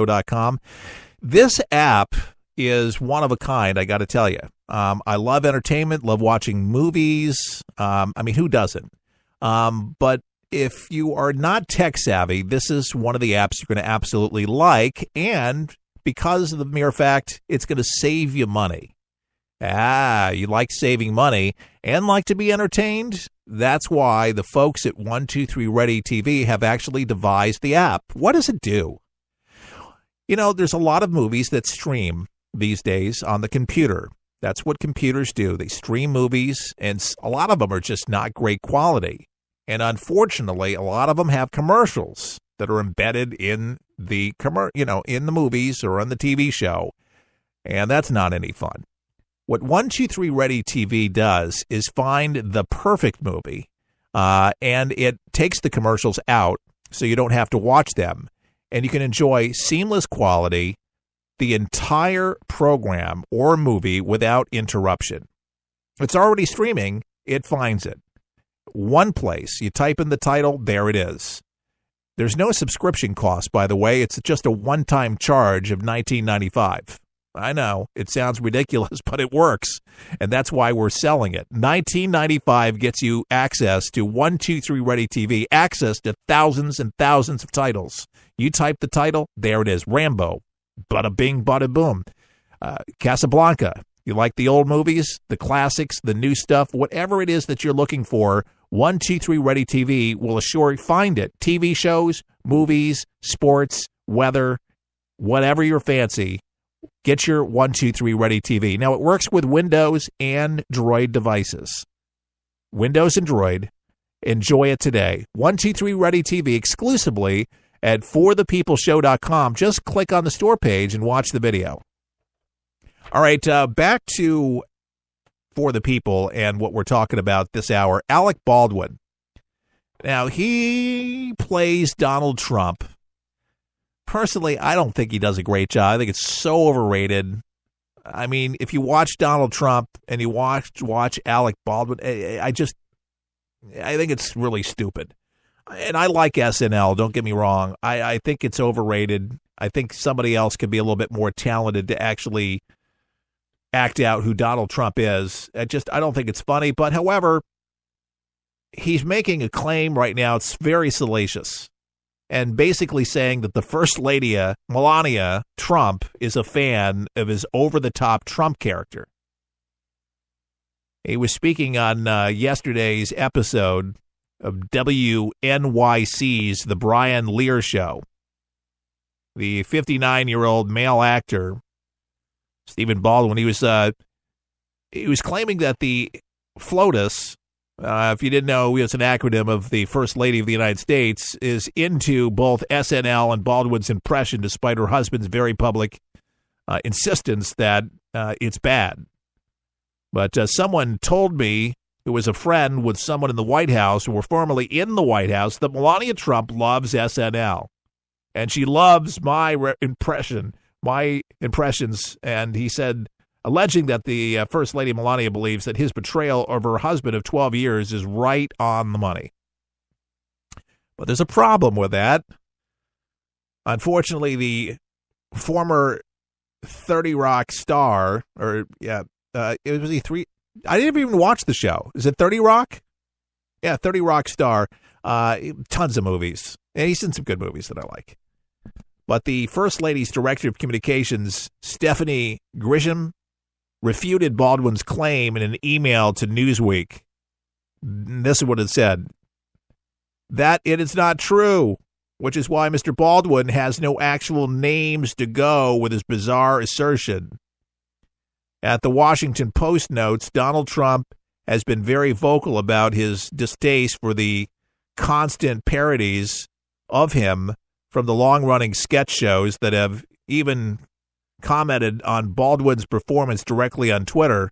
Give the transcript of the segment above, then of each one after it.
show.com. This app is one of a kind, I got to tell you. I love entertainment, love watching movies. Who doesn't? But if you are not tech savvy, this is one of the apps you're going to absolutely like. And because of the mere fact it's going to save you money. You like saving money and like to be entertained? That's why the folks at 123 Ready TV have actually devised the app. What does it do? There's a lot of movies that stream these days on the computer. That's what computers do. They stream movies, and a lot of them are just not great quality. And unfortunately, a lot of them have commercials that are embedded in the in the movies or on the TV show, and that's not any fun. What 123 Ready TV does is find the perfect movie, and it takes the commercials out so you don't have to watch them, and you can enjoy seamless quality, the entire program or movie without interruption. It's already streaming, it finds it. One place, you type in the title, there it is. There's no subscription cost, by the way. It's just a one-time charge of $19.95. I know, it sounds ridiculous, but it works, and that's why we're selling it. $19.95 gets you access to 123 Ready TV, access to thousands and thousands of titles. You type the title, there it is. Rambo, bada bing, bada boom. Casablanca, you like the old movies, the classics, the new stuff, whatever it is that you're looking for, 123 Ready TV will assure you find it. TV shows, movies, sports, weather, whatever your fancy. Get your 123 Ready TV. Now, it works with Windows and Android devices. Windows and Android. Enjoy it today. 123 Ready TV exclusively at forthepeopleshow.com. Just click on the store page and watch the video. All right, back to For the People and what we're talking about this hour. Alec Baldwin. Now, he plays Donald Trump. Personally, I don't think he does a great job. I think it's so overrated. I mean, if you watch Donald Trump and you watch Alec Baldwin, I think it's really stupid. And I like SNL, don't get me wrong. I think it's overrated. I think somebody else could be a little bit more talented to actually act out who Donald Trump is. I don't think it's funny. But, however, he's making a claim right now. It's very salacious. And basically saying that the First Lady, Melania Trump, is a fan of his over-the-top Trump character. He was speaking on yesterday's episode of WNYC's The Brian Lear Show. The 59-year-old male actor, Stephen Baldwin, he was claiming that the FLOTUS, if you didn't know, it's an acronym of the First Lady of the United States, is into both SNL and Baldwin's impression, despite her husband's very public insistence that it's bad. But someone told me, who was a friend with someone in the White House, who were formerly in the White House, that Melania Trump loves SNL. And she loves my impressions. And he said, alleging that the First Lady Melania believes that his betrayal of her husband of 12 years is right on the money. But there's a problem with that. Unfortunately, the former 30 Rock star, I didn't even watch the show. Is it 30 Rock? Yeah, 30 Rock star. Tons of movies. And he's in some good movies that I like. But the First Lady's Director of Communications, Stephanie Grisham, refuted Baldwin's claim in an email to Newsweek. This is what it said. That it is not true, which is why Mr. Baldwin has no actual names to go with his bizarre assertion. At the Washington Post notes, Donald Trump has been very vocal about his distaste for the constant parodies of him from the long-running sketch shows that have even commented on Baldwin's performance directly on Twitter.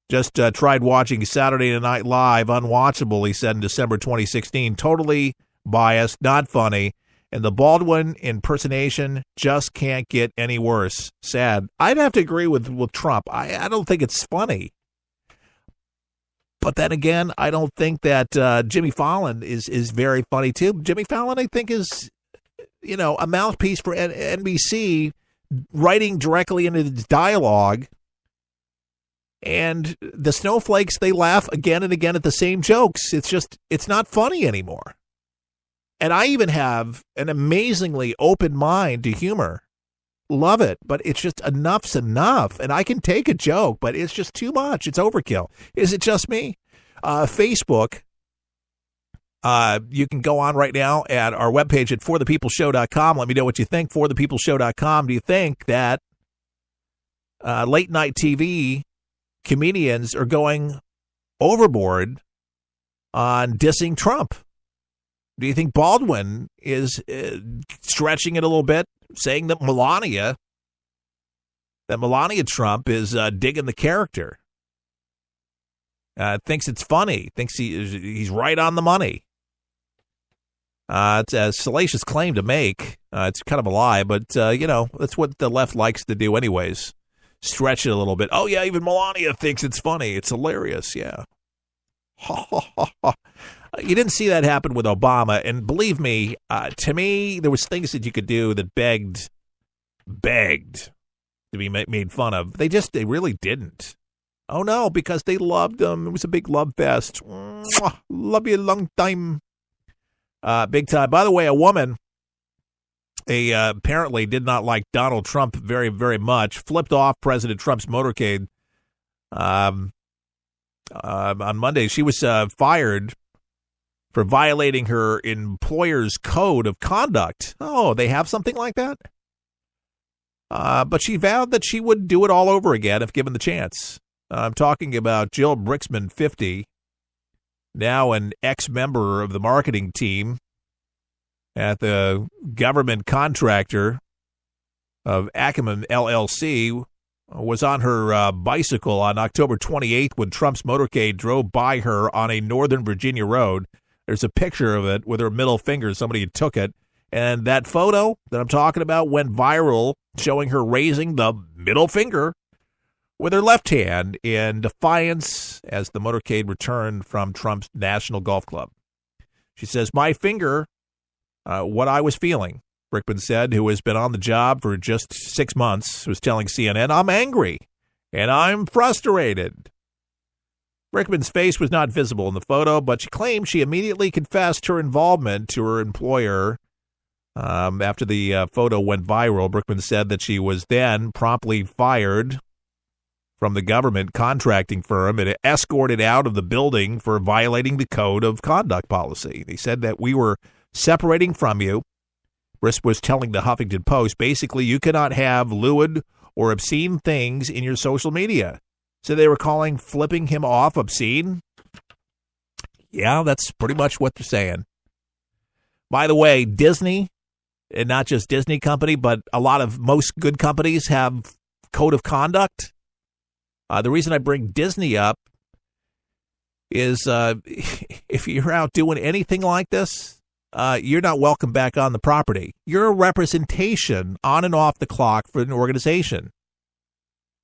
Just tried watching Saturday Night Live, unwatchable, he said in December 2016. Totally biased, not funny, and the Baldwin impersonation just can't get any worse. Sad. I'd have to agree with Trump. I don't think it's funny. But then again, I don't think that Jimmy Fallon is very funny too. Jimmy Fallon, I think, is a mouthpiece for NBC writing directly into the dialogue. And the snowflakes, they laugh again and again at the same jokes. It's not funny anymore. And I even have an amazingly open mind to humor. Love it, but it's just enough's enough. And I can take a joke, but it's just too much. It's overkill. Is it just me? Facebook, you can go on right now at our webpage at forthepeopleshow.com. Let me know what you think. forthepeopleshow.com. Do you think that late night TV comedians are going overboard on dissing Trump? Do you think Baldwin is stretching it a little bit, saying that Melania Trump is digging the character? Thinks it's funny, thinks he's right on the money. It's a salacious claim to make. It's kind of a lie, but, that's what the left likes to do anyways. Stretch it a little bit. Oh, yeah, even Melania thinks it's funny. It's hilarious, yeah. You didn't see that happen with Obama, and believe me, to me, there was things that you could do that begged to be made fun of. They really didn't. Oh, no, because they loved him. It was a big love fest. Mwah, love you a long time. Big time. By the way, a woman apparently did not like Donald Trump very, very much, flipped off President Trump's motorcade on Monday. She was fired for violating her employer's code of conduct. Oh, they have something like that? But she vowed that she would do it all over again if given the chance. I'm talking about Jill Brixman, 50, now an ex-member of the marketing team at the government contractor of Ackerman LLC, was on her bicycle on October 28th when Trump's motorcade drove by her on a Northern Virginia road. There's a picture of it with her middle finger. Somebody took it. And that photo that I'm talking about went viral, showing her raising the middle finger with her left hand in defiance as the motorcade returned from Trump's National Golf Club. She says, "My finger, what I was feeling," Brickman said, who has been on the job for just 6 months, was telling CNN, "I'm angry and I'm frustrated." Brickman's face was not visible in the photo, but she claimed she immediately confessed her involvement to her employer. After the photo went viral, Brickman said that she was then promptly fired from the government contracting firm and escorted out of the building for violating the code of conduct policy. They said that we were separating from you. Brisk was telling the Huffington Post, basically, you cannot have lewd or obscene things in your social media. So they were calling flipping him off obscene? Yeah, that's pretty much what they're saying. By the way, Disney, and not just Disney company, but most good companies have code of conduct. The reason I bring Disney up is if you're out doing anything like this, you're not welcome back on the property. You're a representation on and off the clock for an organization.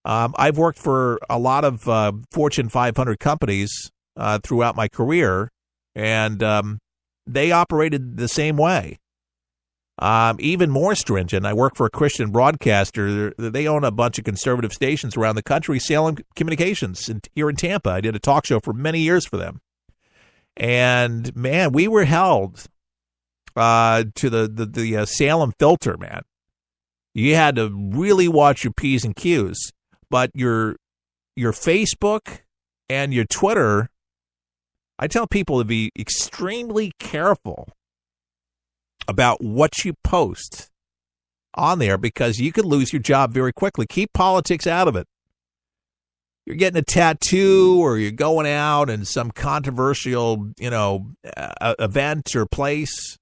I've worked for a lot of Fortune 500 companies throughout my career, and they operated the same way. Even more stringent. I work for a Christian broadcaster. They own a bunch of conservative stations around the country, Salem Communications, here in Tampa. I did a talk show for many years for them. And, man, we were held to the Salem filter, man. You had to really watch your P's and Q's. But your Facebook and your Twitter, I tell people to be extremely careful about what you post on there because you could lose your job very quickly. Keep politics out of it. You're getting a tattoo or you're going out in some controversial, event or place.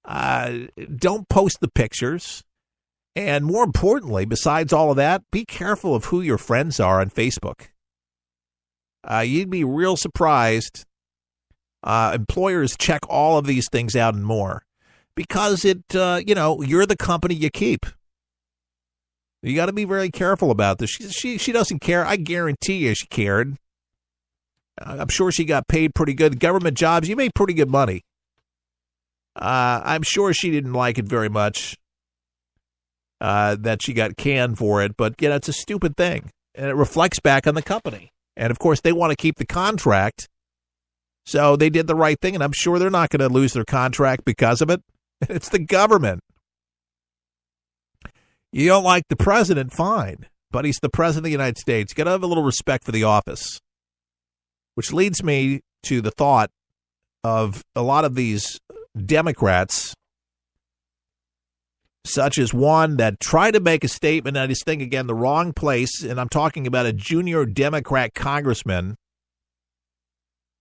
Don't post the pictures. And more importantly, besides all of that, be careful of who your friends are on Facebook. You'd be real surprised. Employers check all of these things out and more. Because you're the company you keep. You got to be very careful about this. She doesn't care. I guarantee you she cared. I'm sure she got paid pretty good. Government jobs, you made pretty good money. I'm sure she didn't like it very much that she got canned for it, but it's a stupid thing, and it reflects back on the company. And, of course, they want to keep the contract, so they did the right thing, and I'm sure they're not going to lose their contract because of it. It's the government. You don't like the president, fine, but he's the president of the United States. You got to have a little respect for the office, which leads me to the thought of a lot of these Democrats, such as one that tried to make a statement, I just think, again, the wrong place, and I'm talking about a junior Democrat congressman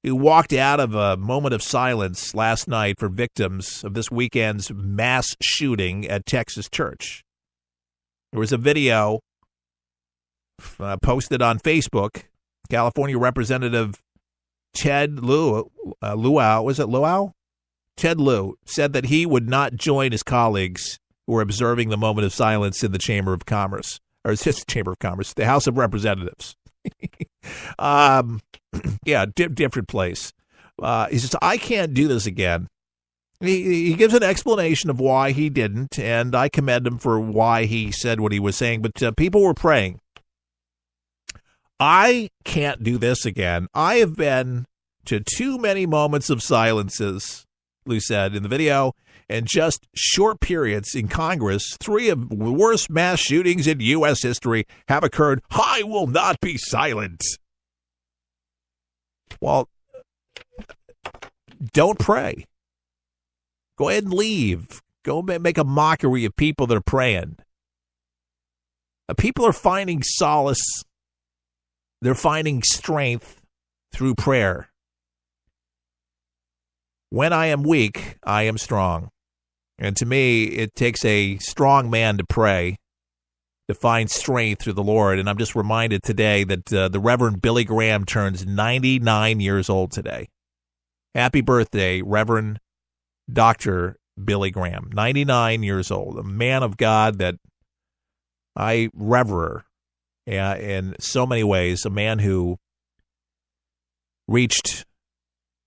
who walked out of a moment of silence last night for victims of this weekend's mass shooting at Texas church. There was a video posted on Facebook. California Representative Ted Lieu, was it Luau? Ted Lieu said that he would not join his colleagues who were observing the moment of silence in the Chamber of Commerce, or it's just the Chamber of Commerce, the House of Representatives. Different place. He says, I can't do this again. He gives an explanation of why he didn't, and I commend him for why he said what he was saying, but people were praying. I can't do this again. I have been to too many moments of silences, Lou said in the video, and just short periods in Congress. 3 of the worst mass shootings in U.S. history have occurred. I will not be silent. Well, don't pray. Go ahead and leave. Go make a mockery of people that are praying. People are finding solace. They're finding strength through prayer. When I am weak, I am strong. And to me, it takes a strong man to pray, to find strength through the Lord. And I'm just reminded today that the Reverend Billy Graham turns 99 years old today. Happy birthday, Reverend Dr. Billy Graham, 99 years old, a man of God that I revere in so many ways, a man who reached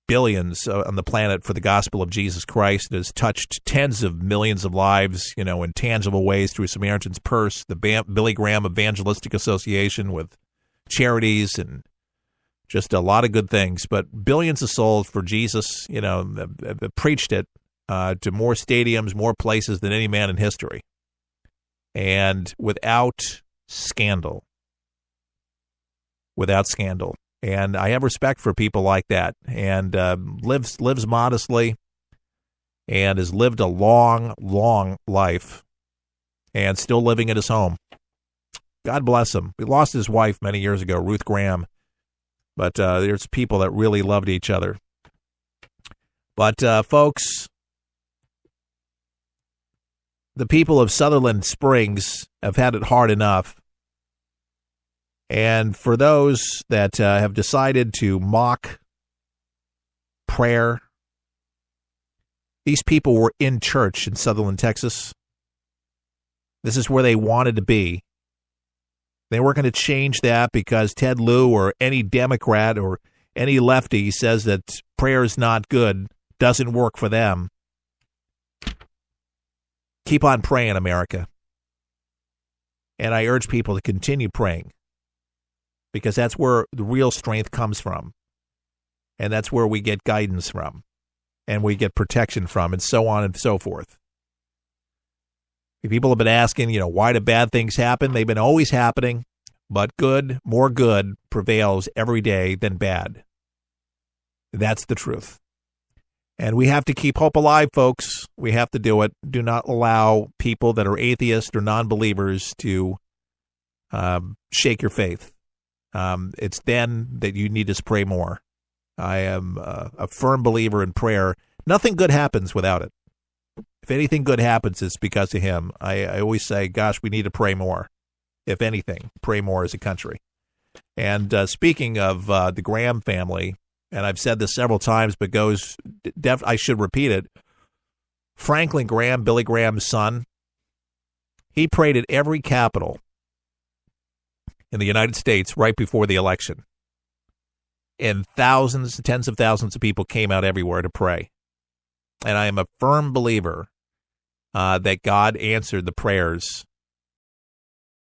billions on the planet for the gospel of Jesus Christ, and has touched tens of millions of lives, in tangible ways through Samaritan's Purse, the Billy Graham Evangelistic Association with charities and just a lot of good things. But billions of souls for Jesus, preached it to more stadiums, more places than any man in history. And without scandal. And I have respect for people like that, and lives modestly, and has lived a long, long life, and still living at his home. God bless him. He lost his wife many years ago, Ruth Graham, but there's people that really loved each other. But folks, the people of Sutherland Springs have had it hard enough. And for those that have decided to mock prayer, these people were in church in Sutherland, Texas. This is where they wanted to be. They weren't going to change that because Ted Lieu or any Democrat or any lefty says that prayer is not good, doesn't work for them. Keep on praying, America. And I urge people to continue praying, because that's where the real strength comes from. And that's where we get guidance from. And we get protection from, and so on and so forth. People have been asking, why do bad things happen? They've been always happening, but more good prevails every day than bad. That's the truth. And we have to keep hope alive, folks. We have to do it. Do not allow people that are atheists or non-believers to shake your faith. It's then that you need to pray more. I am a firm believer in prayer. Nothing good happens without it. If anything good happens, it's because of him. I always say, gosh, we need to pray more. If anything, pray more as a country. And speaking of the Graham family, and I've said this several times, but I should repeat it. Franklin Graham, Billy Graham's son, he prayed at every capital in the United States right before the election. And tens of thousands of people came out everywhere to pray. and I am a firm believer that God answered the prayers